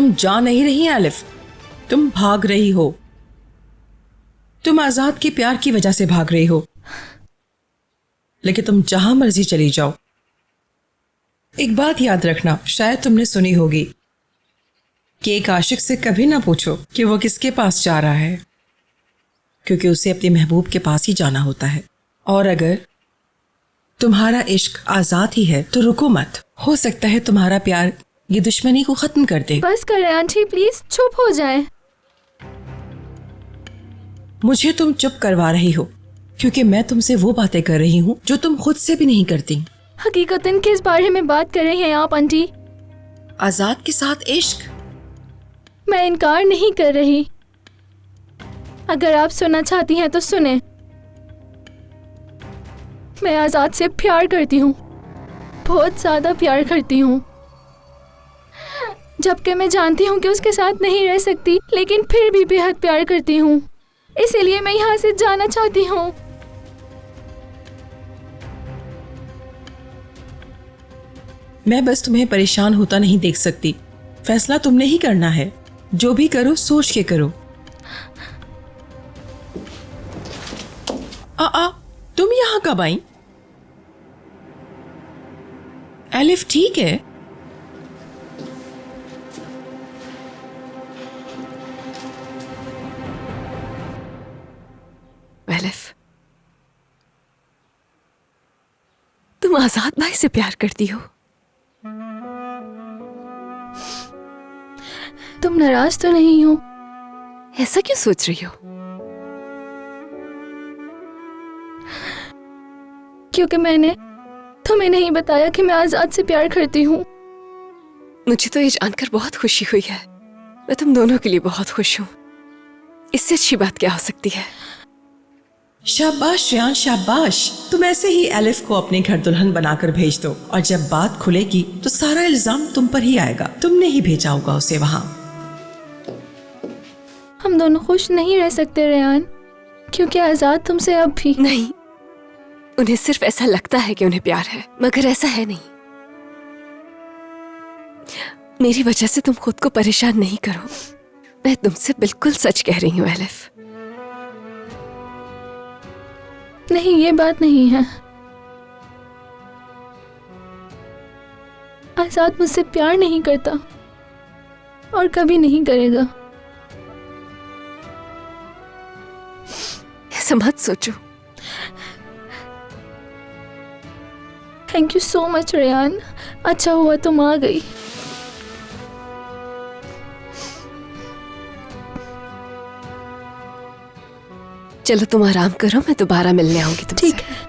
तुम जा नहीं रही हैं एलिफ, तुम भाग रही हो। तुम आजाद के प्यार की वजह से भाग रही हो, लेकिन तुम जहां मर्जी चली जाओ, एक बात याद रखना, शायद तुमने सुनी होगी कि एक आशिक से कभी ना पूछो कि वो किसके पास जा रहा है, क्योंकि उसे अपने महबूब के पास ही जाना होता है। और अगर तुम्हारा इश्क आजाद ही है तो रुको मत, हो सकता है तुम्हारा प्यार ये दुश्मनी को खत्म कर दे। बस करें आंटी, प्लीज चुप हो जाएं। मुझे तुम चुप करवा रही हो क्योंकि मैं तुमसे वो बातें कर रही हूँ जो तुम खुद से भी नहीं करती। हकीकतन किस बारे में बात कर रही हैं आप आंटी? आजाद के साथ इश्क। मैं इनकार नहीं कर रही, अगर आप सुनना चाहती हैं तो सुने। मैं आजाद से प्यार करती हूँ, बहुत ज्यादा प्यार करती हूँ, जबकि मैं जानती हूँ कि उसके साथ नहीं रह सकती, लेकिन फिर भी बेहद प्यार करती हूँ। इसीलिए मैं यहाँ से जाना चाहती हूँ। मैं बस तुम्हें परेशान होता नहीं देख सकती। फैसला तुमने ही करना है, जो भी करो सोच के करो। तुम यहाँ कब आई? एलिफ ठीक है? एलिफ, तुम आजाद भाई से प्यार करती हो? तुम नाराज तो नहीं हो? ऐसा क्यों सोच रही हो? क्योंकि मैंने तुम्हें नहीं बताया कि मैं आजाद से प्यार करती हूँ। मुझे तो ये जानकर बहुत खुशी हुई है। मैं तुम दोनों के लिए बहुत खुश हूँ। इससे अच्छी बात क्या हो सकती है? शाबाश श्रेयान, शाबाश। तुम ऐसे ही एलिफ को अपने घर दुल्हन बनाकर भेज दो, और जब बात खुलेगी तो सारा इल्जाम तुम पर ही आएगा। तुमने ही भेजा होगा उसे वहां। हम दोनों खुश नहीं रह सकते रेयान, क्योंकि आजाद तुमसे अब भी नहीं। उन्हें सिर्फ ऐसा लगता है कि उन्हें प्यार है, मगर ऐसा है नहीं। मेरी वजह से तुम खुद को परेशान नहीं करो। मैं तुमसे बिल्कुल सच कह रही हूँ एलिफ। नहीं, ये बात नहीं है। आजाद मुझसे प्यार नहीं करता और कभी नहीं करेगा। ऐसा मत सोचो। Thank you so much Rayan, अच्छा हुआ तुम आ गई। चलो तुम आराम करो, मैं दोबारा मिलने आऊंगी तुमसे। ठीक है।